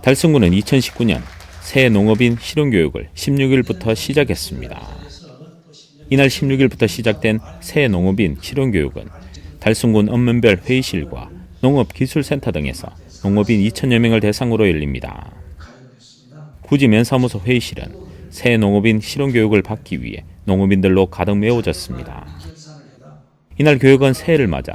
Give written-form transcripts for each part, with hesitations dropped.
달성군은 2019년 새 농업인 실용교육을 16일부터 시작했습니다. 이날 16일부터 시작된 새 농업인 실용교육은 달성군 읍면별 회의실과 농업기술센터 등에서 농업인 2,000여 명을 대상으로 열립니다. 구지 면사무소 회의실은 새 농업인 실용교육을 받기 위해 농업인들로 가득 메워졌습니다. 이날 교육은 새해를 맞아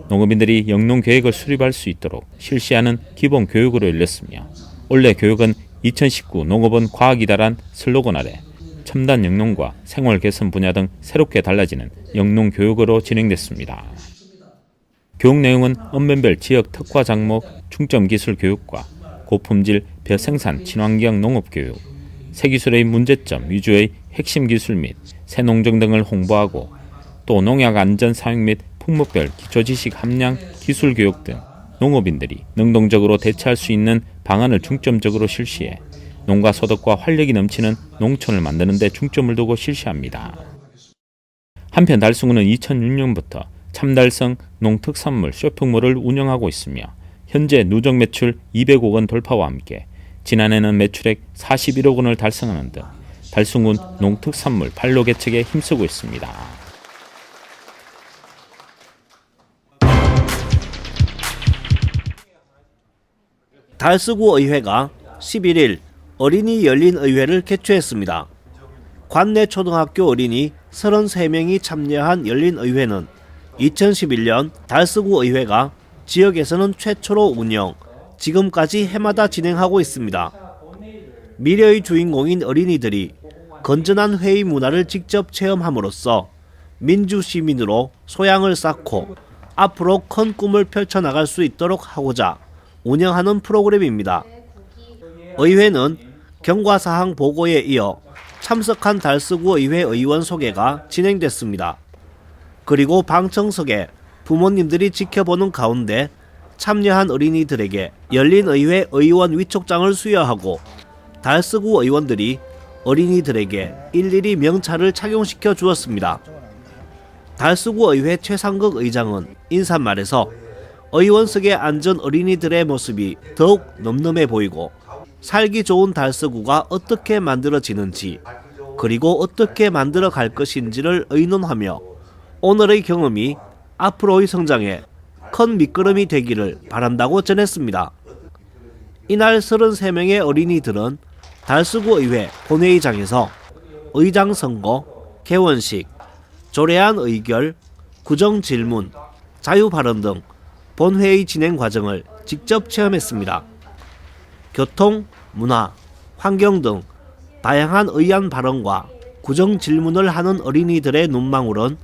농업인들이 영농계획을 수립할 수 있도록 실시하는 기본 교육으로 열렸으며 올해 교육은 2019 농업은 과학이다란 슬로건 아래 첨단 영농과 생활 개선 분야 등 새롭게 달라지는 영농교육으로 진행됐습니다. 교육 내용은 읍면별 지역 특화 작목 중점 기술 교육과 고품질 벼생산 친환경 농업 교육, 새기술의 문제점 위주의 핵심 기술 및 새농정 등을 홍보하고 또 농약 안전 사용 및 품목별 기초지식 함량 기술 교육 등 농업인들이 능동적으로 대처할 수 있는 방안을 중점적으로 실시해 농가 소득과 활력이 넘치는 농촌을 만드는 데 중점을 두고 실시합니다. 한편 달성군은 2006년부터 참달성 농특산물 쇼핑몰을 운영하고 있으며 현재 누적 매출 200억 원 돌파와 함께 지난해는 매출액 41억 원을 달성하는 등 달성군 농특산물 판로 개척에 힘쓰고 있습니다. 달서구 의회가 11일 어린이 열린 의회를 개최했습니다. 관내 초등학교 어린이 33명이 참여한 열린 의회는 2011년 달서구 의회가 지역에서는 최초로 운영, 지금까지 해마다 진행하고 있습니다. 미래의 주인공인 어린이들이 건전한 회의 문화를 직접 체험함으로써 민주시민으로 소양을 쌓고 앞으로 큰 꿈을 펼쳐나갈 수 있도록 하고자 운영하는 프로그램입니다. 의회는 경과사항 보고에 이어 참석한 달서구 의회 의원 소개가 진행됐습니다. 그리고 방청석에 부모님들이 지켜보는 가운데 참여한 어린이들에게 열린 의회 의원 위촉장을 수여하고 달서구 의원들이 어린이들에게 일일이 명찰을 착용시켜 주었습니다. 달서구 의회 최상극 의장은 인사말에서 의원석에 앉은 어린이들의 모습이 더욱 넘넘해 보이고 살기 좋은 달서구가 어떻게 만들어지는지 그리고 어떻게 만들어 갈 것인지를 의논하며 오늘의 경험이 앞으로의 성장에 큰 밑거름이 되기를 바란다고 전했습니다. 이날 33명의 어린이들은 달서구 의회 본회의장에서 의장 선거, 개원식, 조례안 의결, 구정 질문, 자유 발언 등 본회의 진행 과정을 직접 체험했습니다. 교통, 문화, 환경 등 다양한 의안 발언과 구정 질문을 하는 어린이들의 눈망울은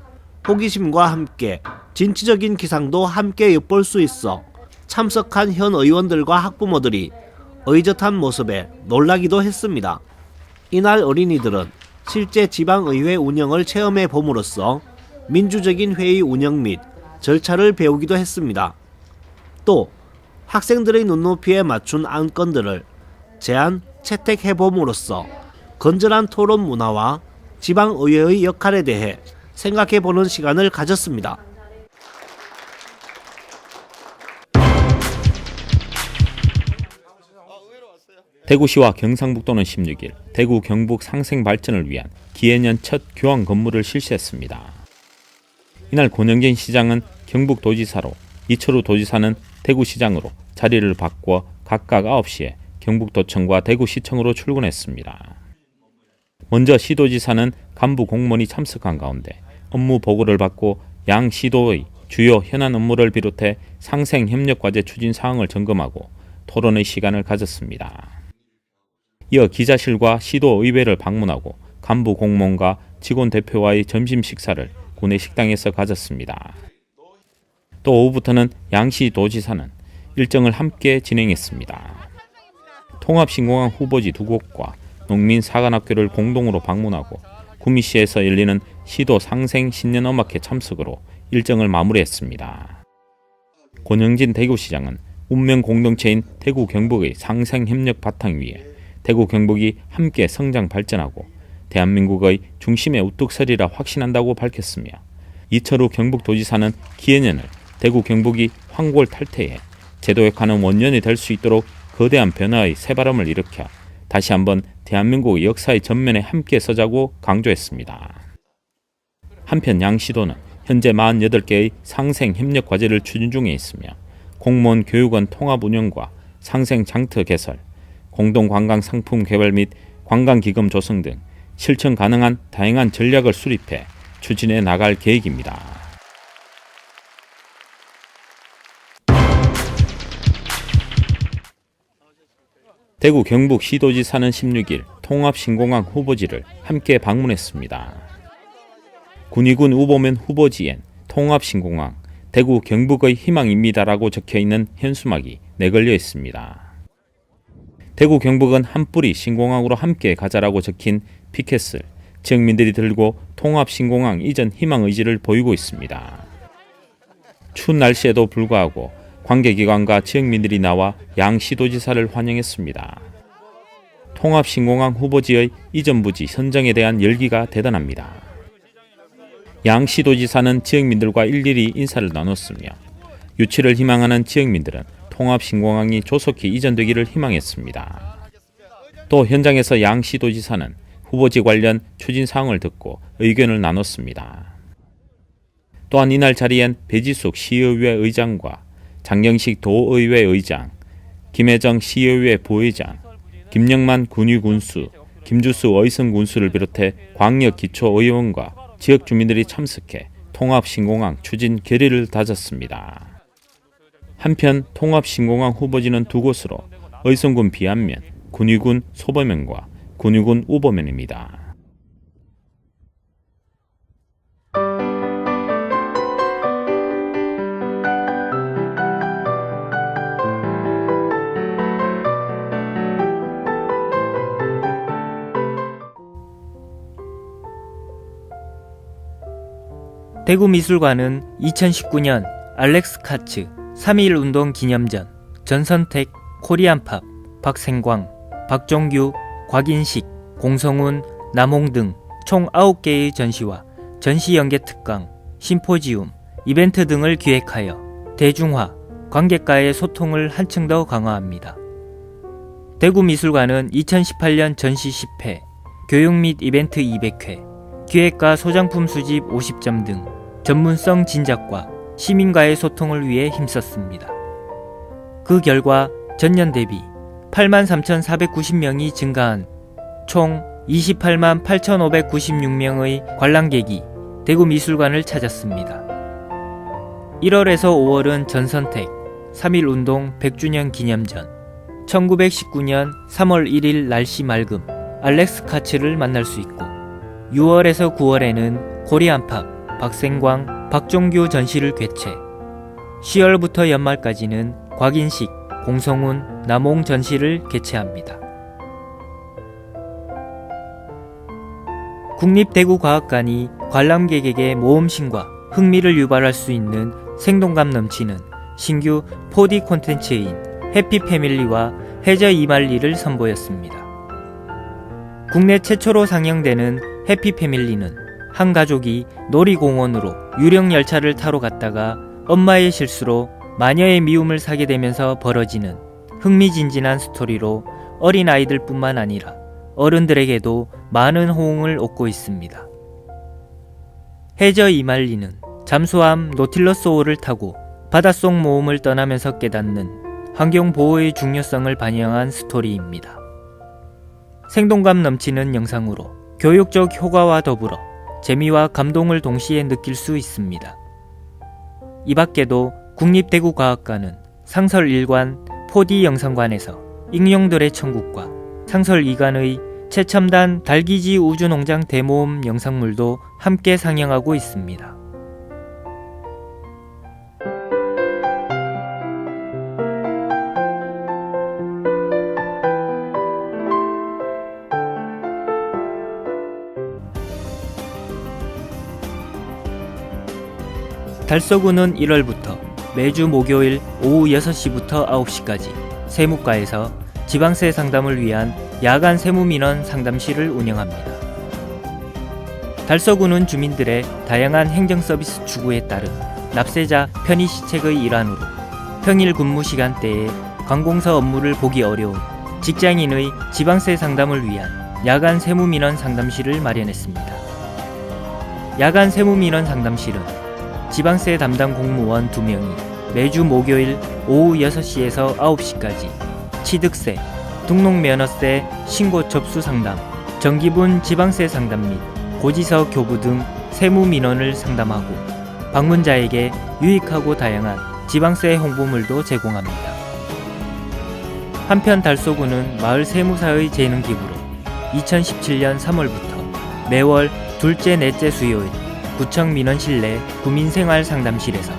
호기심과 함께 진취적인 기상도 함께 엿볼 수 있어 참석한 현 의원들과 학부모들이 의젓한 모습에 놀라기도 했습니다. 이날 어린이들은 실제 지방의회 운영을 체험해 봄으로써 민주적인 회의 운영 및 절차를 배우기도 했습니다. 또 학생들의 눈높이에 맞춘 안건들을 제안, 채택해 봄으로써 건전한 토론 문화와 지방의회의 역할에 대해 생각해 보는 시간을 가졌습니다. 대구시와 경상북도는 16일 대구 경북 상생 발전을 위한 기해년 첫 교환 건물을 실시했습니다. 이날 권영진 시장은 경북도지사로, 이철우 도지사는 대구시장으로 자리를 바꿔 각각 9시에 경북도청과 대구시청으로 출근했습니다. 먼저 시도지사는 간부 공무원이 참석한 가운데 업무 보고를 받고 양 시도의 주요 현안 업무를 비롯해 상생협력과제 추진 사항을 점검하고 토론의 시간을 가졌습니다. 이어 기자실과 시도의회를 방문하고 간부 공무원과 직원 대표와의 점심 식사를 구내 식당에서 가졌습니다. 또 오후부터는 양시 도지사는 일정을 함께 진행했습니다. 통합신공항 후보지 2곳과 농민사관학교를 공동으로 방문하고 구미시에서 열리는 시도 상생 신년음악회 참석으로 일정을 마무리했습니다. 권영진 대구시장은 운명 공동체인 대구 경북의 상생협력 바탕 위에 대구 경북이 함께 성장 발전하고 대한민국의 중심에 우뚝 서리라 확신한다고 밝혔으며 이철우 경북도지사는 기해년을 대구 경북이 황골 탈퇴해 제도역하는 원년이 될 수 있도록 거대한 변화의 새바람을 일으켜 다시 한번 대한민국의 역사의 전면에 함께 서자고 강조했습니다. 한편 양 시도는 현재 48개의 상생 협력 과제를 추진 중에 있으며 공무원 교육원 통합 운영과 상생 장터 개설, 공동 관광 상품 개발 및 관광기금 조성 등 실천 가능한 다양한 전략을 수립해 추진해 나갈 계획입니다. 대구 경북 시도지사는 16일 통합신공항 후보지를 함께 방문했습니다. 군위군 우보면 후보지엔 통합신공항 대구 경북의 희망입니다라고 적혀있는 현수막이 내걸려 있습니다. 대구 경북은 한 뿌리 신공항으로 함께 가자라고 적힌 피켓을 지역민들이 들고 통합신공항 이전 희망의지를 보이고 있습니다. 추운 날씨에도 불구하고 관계기관과 지역민들이 나와 양 시도지사를 환영했습니다. 통합신공항 후보지의 이전 부지 선정에 대한 열기가 대단합니다. 양 시도지사는 지역민들과 일일이 인사를 나눴으며 유치를 희망하는 지역민들은 통합신공항이 조속히 이전되기를 희망했습니다. 또 현장에서 양 시도지사는 후보지 관련 추진 사항을 듣고 의견을 나눴습니다. 또한 이날 자리엔 배지숙 시의회 의장과 장영식 도의회 의장, 김혜정 시의회 부의장, 김영만 군위군수, 김주수 의성군수를 비롯해 광역기초의원과 지역 주민들이 참석해 통합신공항 추진 결의를 다졌습니다. 한편 통합신공항 후보지는 두 곳으로 의성군 비안면, 군위군 소보면과 군위군 우보면입니다. 대구미술관은 2019년 알렉스 카츠 3.1 운동 기념전, 전선택, 코리안팝, 박생광, 박종규, 곽인식, 공성훈, 남홍 등 총 9개의 전시와 전시 연계 특강, 심포지움, 이벤트 등을 기획하여 대중화, 관객과의 소통을 한층 더 강화합니다. 대구미술관은 2018년 전시 10회, 교육 및 이벤트 200회, 기획과 소장품 수집 50점 등 전문성 진작과 시민과의 소통을 위해 힘썼습니다. 그 결과 전년 대비 83,490명이 증가한 총 28만 8,596명의 관람객이 대구미술관을 찾았습니다. 1월에서 5월은 전선택 3.1 운동 100주년 기념전, 1919년 3월 1일 날씨 맑음 알렉스 카츠를 만날 수 있고 6월에서 9월에는 코리안팝, 박생광, 박종규 전시를 개최, 10월부터 연말까지는 곽인식, 공성훈, 남홍 전시를 개최합니다. 국립대구과학관이 관람객에게 모험심과 흥미를 유발할 수 있는 생동감 넘치는 신규 4D 콘텐츠인 해피패밀리와 해저 이말리를 선보였습니다. 국내 최초로 상영되는 해피패밀리는 한 가족이 놀이공원으로 유령 열차를 타러 갔다가 엄마의 실수로 마녀의 미움을 사게 되면서 벌어지는 흥미진진한 스토리로 어린아이들뿐만 아니라 어른들에게도 많은 호응을 얻고 있습니다. 해저 이말리는 잠수함 노틸러스 5를 타고 바닷속 모험을 떠나면서 깨닫는 환경보호의 중요성을 반영한 스토리입니다. 생동감 넘치는 영상으로 교육적 효과와 더불어 재미와 감동을 동시에 느낄 수 있습니다. 이 밖에도 국립대구과학관은 상설 1관 4D 영상관에서 익룡들의 천국과 상설 2관의 최첨단 달기지 우주농장 대모험 영상물도 함께 상영하고 있습니다. 달서구는 1월부터 매주 목요일 오후 6시부터 9시까지 세무과에서 지방세 상담을 위한 야간 세무민원 상담실을 운영합니다. 달서구는 주민들의 다양한 행정서비스 추구에 따른 납세자 편의시책의 일환으로 평일 근무 시간대에 관공서 업무를 보기 어려운 직장인의 지방세 상담을 위한 야간 세무민원 상담실을 마련했습니다. 야간 세무민원 상담실은 지방세 담당 공무원 2명이 매주 목요일 오후 6시에서 9시까지 취득세, 등록면허세, 신고 접수 상담, 정기분 지방세 상담 및 고지서 교부 등 세무 민원을 상담하고 방문자에게 유익하고 다양한 지방세 홍보물도 제공합니다. 한편 달서구는 마을 세무사의 재능 기부로 2017년 3월부터 매월 둘째, 넷째 수요일 구청 민원실 내 구민생활 상담실에서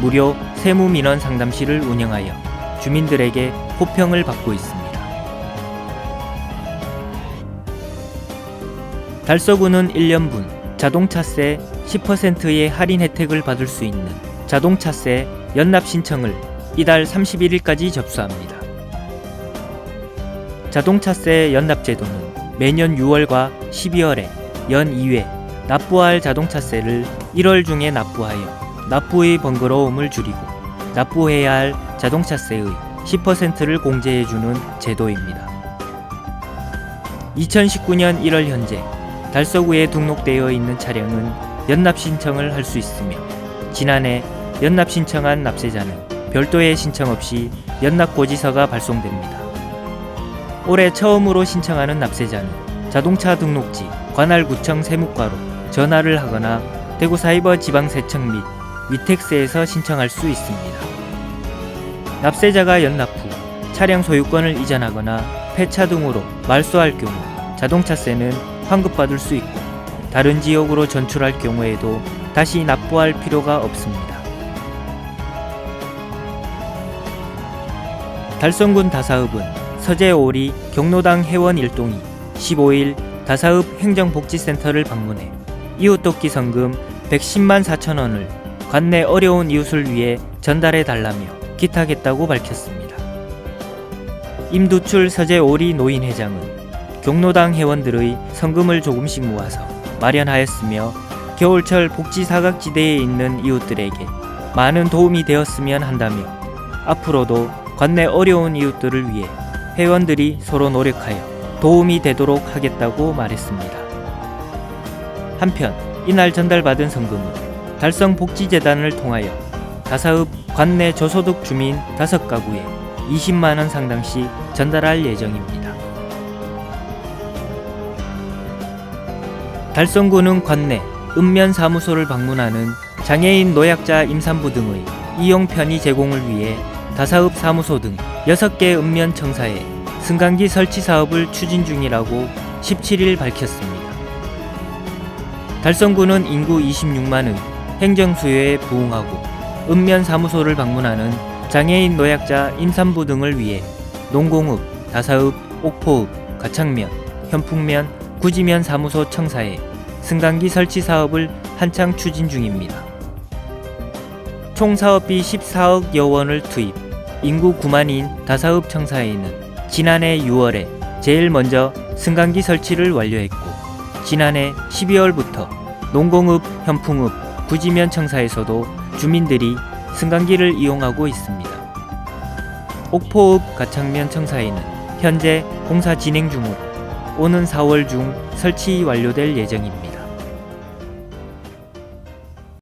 무료 세무 민원 상담실을 운영하여 주민들에게 호평을 받고 있습니다. 달서구는 1년분 자동차세 10%의 할인 혜택을 받을 수 있는 자동차세 연납 신청을 이달 31일까지 접수합니다. 자동차세 연납 제도는 매년 6월과 12월에 연 2회 납부할 자동차세를 1월 중에 납부하여 납부의 번거로움을 줄이고 납부해야 할 자동차세의 10%를 공제해주는 제도입니다. 2019년 1월 현재 달서구에 등록되어 있는 차량은 연납 신청을 할 수 있으며 지난해 연납 신청한 납세자는 별도의 신청 없이 연납 고지서가 발송됩니다. 올해 처음으로 신청하는 납세자는 자동차 등록지 관할구청 세무과로 전화를 하거나 대구사이버지방세청 및 위택세에서 신청할 수 있습니다. 납세자가 연납 후 차량 소유권을 이전하거나 폐차 등으로 말소할 경우 자동차세는 환급받을 수 있고 다른 지역으로 전출할 경우에도 다시 납부할 필요가 없습니다. 달성군 다사읍은 서재오리 경로당 회원 일동이 15일 다사읍 행정복지센터를 방문해 이웃돕기 성금 110만 4천 원을 관내 어려운 이웃을 위해 전달해 달라며 기탁했다고 밝혔습니다. 임두출 서재오리 노인회장은 경로당 회원들의 성금을 조금씩 모아서 마련하였으며 겨울철 복지사각지대에 있는 이웃들에게 많은 도움이 되었으면 한다며 앞으로도 관내 어려운 이웃들을 위해 회원들이 서로 노력하여 도움이 되도록 하겠다고 말했습니다. 한편 이날 전달받은 성금은 달성복지재단을 통하여 다사읍 관내 저소득 주민 5가구에 20만 원 상당씩 전달할 예정입니다. 달성구는 관내 읍면사무소를 방문하는 장애인 노약자 임산부 등의 이용 편의 제공을 위해 다사읍 사무소 등 6개 읍면청사에 승강기 설치 사업을 추진 중이라고 17일 밝혔습니다. 달성구는 인구 26만의 행정 수요에 부응하고 읍면사무소를 방문하는 장애인 노약자 임산부 등을 위해 농공읍, 다사읍, 옥포읍, 가창면, 현풍면, 구지면 사무소 청사에 승강기 설치 사업을 한창 추진 중입니다. 총 사업비 14억여 원을 투입, 인구 9만인 다사읍 청사에는 지난해 6월에 제일 먼저 승강기 설치를 완료했고 지난해 12월부터 농공읍, 현풍읍, 구지면 청사에서도 주민들이 승강기를 이용하고 있습니다. 옥포읍, 가창면 청사에는 현재 공사 진행 중으로 오는 4월 중 설치 완료될 예정입니다.